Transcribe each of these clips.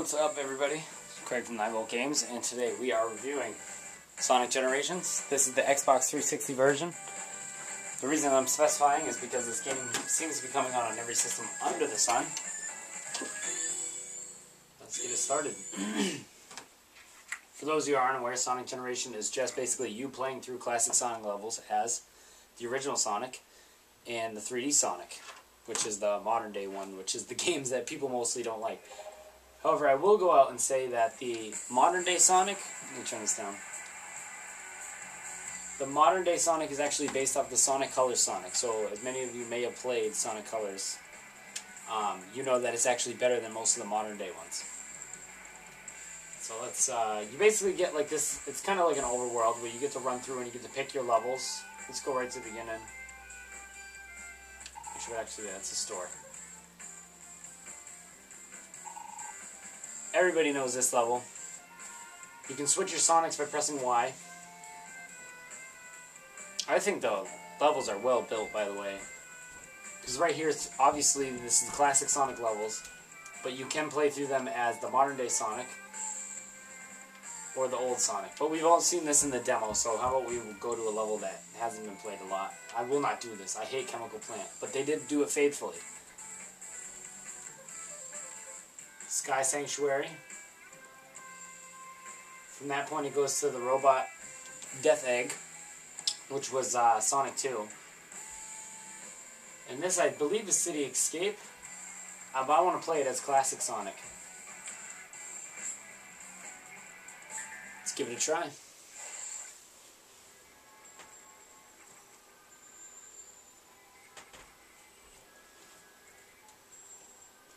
What's up, everybody? Craig from 9 Volt Games, and today we are reviewing Sonic Generations. This is the Xbox 360 version. The reason I'm specifying is because this game seems to be coming out on every system under the sun. Let's get it started. For those of you who aren't aware, Sonic Generation is just basically you playing through classic Sonic levels as the original Sonic and the 3D Sonic, which is the modern day one, which is the games that people mostly don't like. However, I will go out and say that the modern day Sonic, let me turn this down. The modern day Sonic is actually based off the Sonic Colors Sonic. So, as many of you may have played Sonic Colors, you know that it's actually better than most of the modern day ones. So let's, you basically get like this, it's kind of like an overworld where you get to run through and you get to pick your levels. Let's go right to the beginning. Actually, yeah, it's a store. Everybody knows this level. You can switch your Sonics by pressing Y. I think the levels are well built, by the way. Because right here, obviously, this is classic Sonic levels. But you can play through them as the modern day Sonic. Or the old Sonic. But we've all seen this in the demo, so how about we go to a level that hasn't been played a lot. I will not do this. I hate Chemical Plant. But they did do it faithfully. Sky Sanctuary. From that point it goes to the robot Death Egg, which was Sonic 2. And this, I believe, is City Escape. But I want to play it as classic Sonic. Let's give it a try.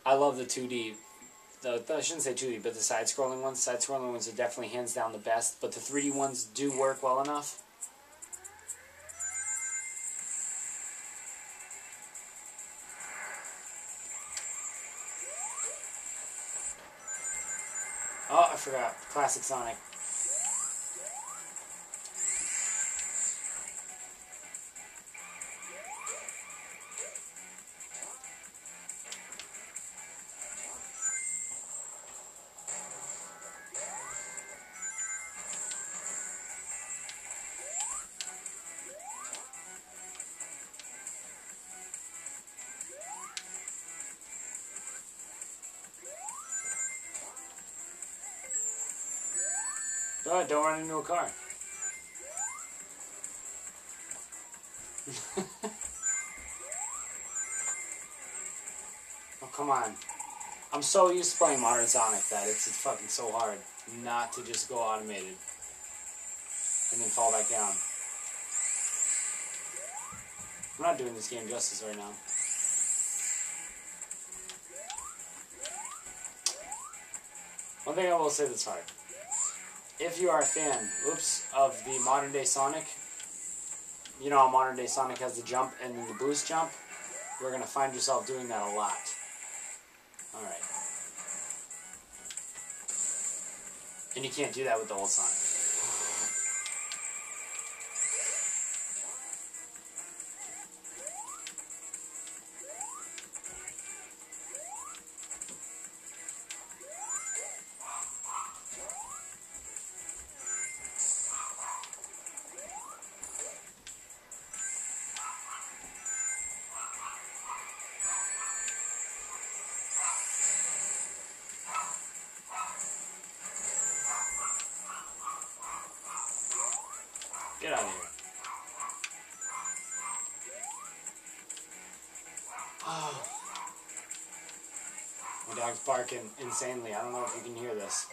I love the 2D. I shouldn't say 2D, but the side-scrolling ones. Side-scrolling ones are definitely hands down the best, but the 3D ones do work well enough. Oh, I forgot. Classic Sonic. Oh, don't run into a car. Oh, come on. I'm so used to playing Modern Sonic that it's fucking so hard not to just go automated and then fall back down. I'm not doing this game justice right now. One thing I will say that's hard. If you are a fan, of the modern day Sonic, you know how modern day Sonic has the jump and then the boost jump? You're going to find yourself doing that a lot. Alright. And you can't do that with the old Sonic. Get out of here. Oh. My dog's barking insanely. I don't know if you can hear this.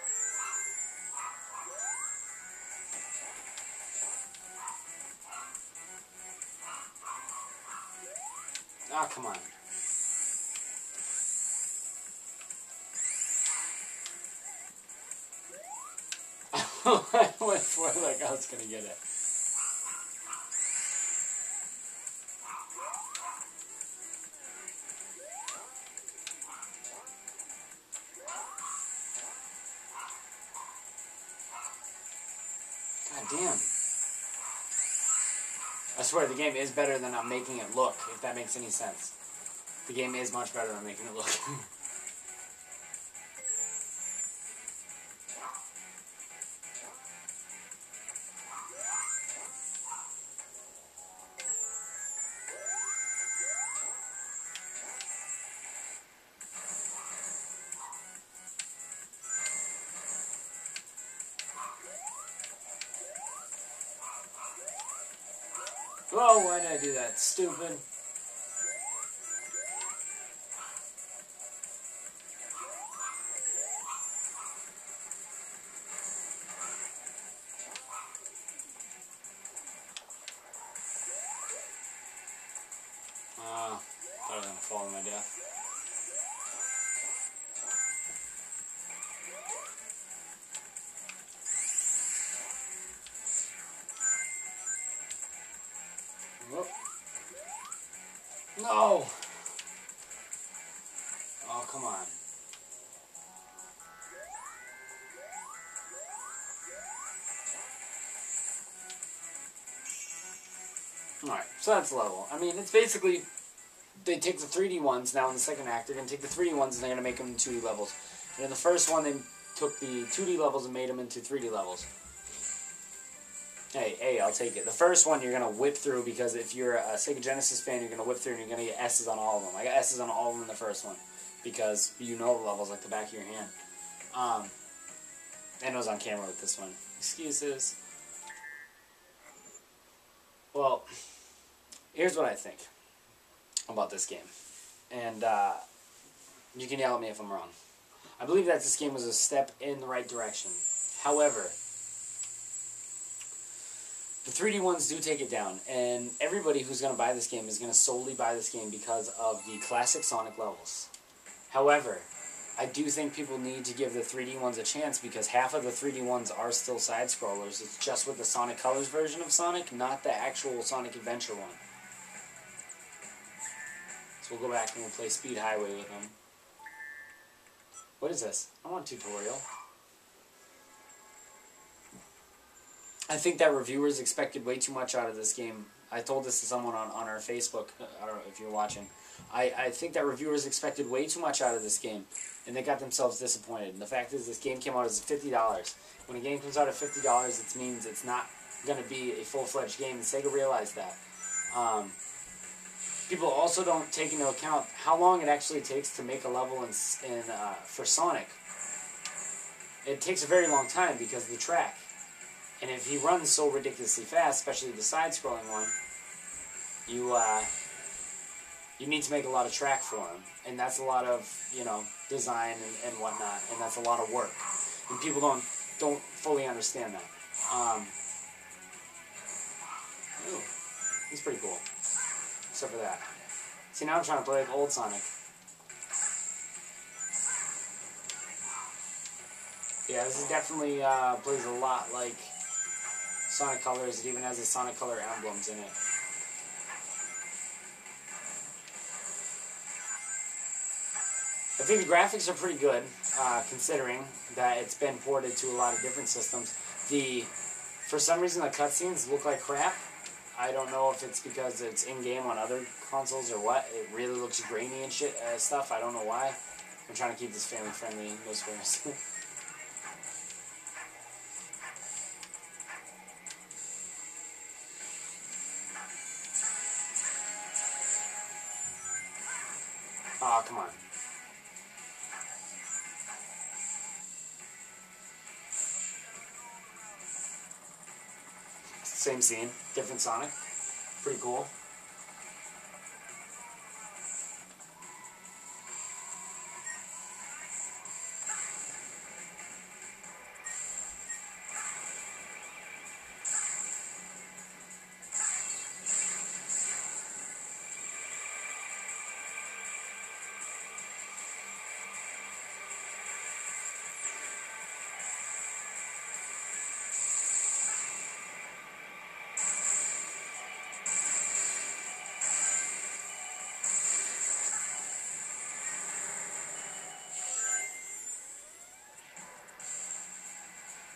Ah, come on. I went for it like I was going to get it. God damn. I swear, the game is better than I'm making it look, if that makes any sense. The game is much better than making it look. Whoa, why did I do that? Stupid. Thought I was going to fall to my death. Whoop. No! Oh, come on. Alright, so that's level. I mean, it's basically, they take the 3D ones, now in the second act, they're going to take the 3D ones and they're going to make them 2D levels. And in the first one, they took the 2D levels and made them into 3D levels. Hey, I'll take it. The first one you're going to whip through because if you're a Sega Genesis fan, you're going to whip through and you're going to get S's on all of them. I got S's on all of them in the first one because you know the levels like the back of your hand. And it was on camera with this one. Excuses. Well, here's what I think about this game. And you can yell at me if I'm wrong. I believe that this game was a step in the right direction. However, the 3D ones do take it down, and everybody who's going to buy this game is going to solely buy this game because of the classic Sonic levels. However, I do think people need to give the 3D ones a chance because half of the 3D ones are still side-scrollers. It's just with the Sonic Colors version of Sonic, not the actual Sonic Adventure one. So we'll go back and we'll play Speed Highway with them. What is this? I want a tutorial. I think that reviewers expected way too much out of this game. I told this to someone on our Facebook. I don't know if you're watching. I think that reviewers expected way too much out of this game, and they got themselves disappointed. And the fact is, this game came out as $50. When a game comes out at $50, it means it's not going to be a full-fledged game, and Sega realized that. People also don't take into account how long it actually takes to make a level for Sonic. It takes a very long time because of the track. And if he runs so ridiculously fast, especially the side-scrolling one, you need to make a lot of track for him. And that's a lot of, design and whatnot. And that's a lot of work. And people don't fully understand that. Ooh, he's pretty cool. Except for that. See, now I'm trying to play like old Sonic. Yeah, this is definitely plays a lot like Sonic Colors. It even has the Sonic Color emblems in it. I think the graphics are pretty good, considering that it's been ported to a lot of different systems. For some reason, the cutscenes look like crap. I don't know if it's because it's in-game on other consoles or what. It really looks grainy and shit stuff. I don't know why. I'm trying to keep this family-friendly, no swears. Aw, come on. Same scene, different Sonic. Pretty cool.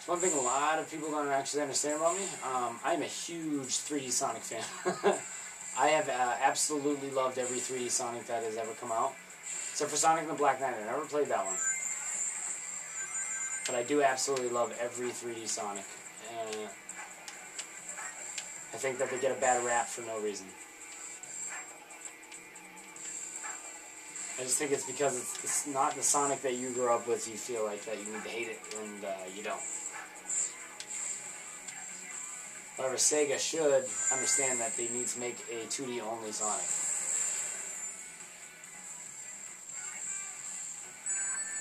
One thing a lot of people don't actually understand about me, I'm a huge 3D Sonic fan. I have absolutely loved every 3D Sonic that has ever come out. Except for Sonic and the Black Knight. I never played that one. But I do absolutely love every 3D Sonic. I think that they get a bad rap for no reason. I just think it's because it's not the Sonic that you grew up with, you feel like that you need to hate it, and you don't. However, Sega should understand that they need to make a 2D only Sonic.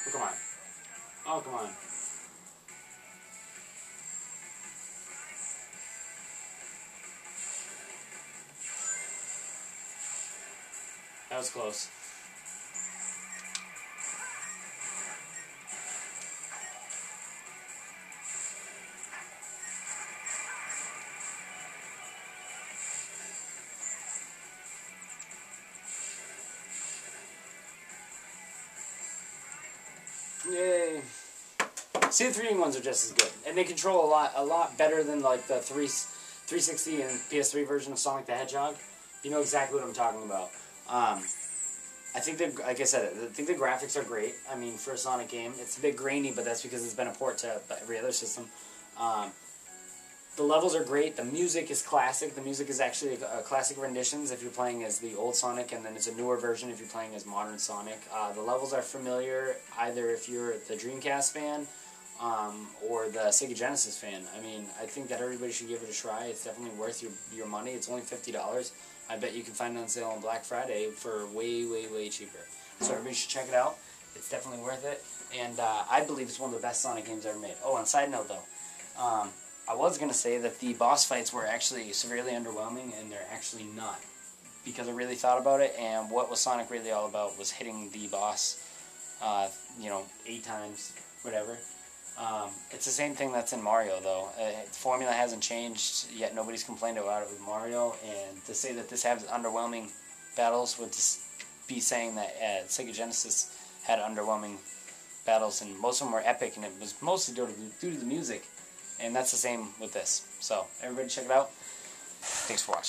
Oh, come on. Oh, come on. That was close. Yay. See, the 3D ones are just as good. And they control a lot better than like the 360 and PS3 version of Sonic the Hedgehog. You know exactly what I'm talking about. I think that, like I said, I think the graphics are great. I mean, for a Sonic game, it's a bit grainy, but that's because it's been a port to every other system. The levels are great. The music is classic. The music is actually a classic renditions if you're playing as the old Sonic, and then it's a newer version if you're playing as modern Sonic. The levels are familiar either if you're the Dreamcast fan or the Sega Genesis fan. I mean, I think that everybody should give it a try. It's definitely worth your money. It's only $50. I bet you can find it on sale on Black Friday for way, way, way cheaper. So everybody should check it out. It's definitely worth it. And I believe it's one of the best Sonic games ever made. Oh, on a side note, though, I was going to say that the boss fights were actually severely underwhelming, and they're actually not. Because I really thought about it, and what was Sonic really all about was hitting the boss, 8 times, whatever. It's the same thing that's in Mario, though. The formula hasn't changed, yet nobody's complained about it with Mario, and to say that this has underwhelming battles would just be saying that Sega Genesis had underwhelming battles, and most of them were epic, and it was mostly due to the music. And that's the same with this. So, everybody check it out. Thanks for watching.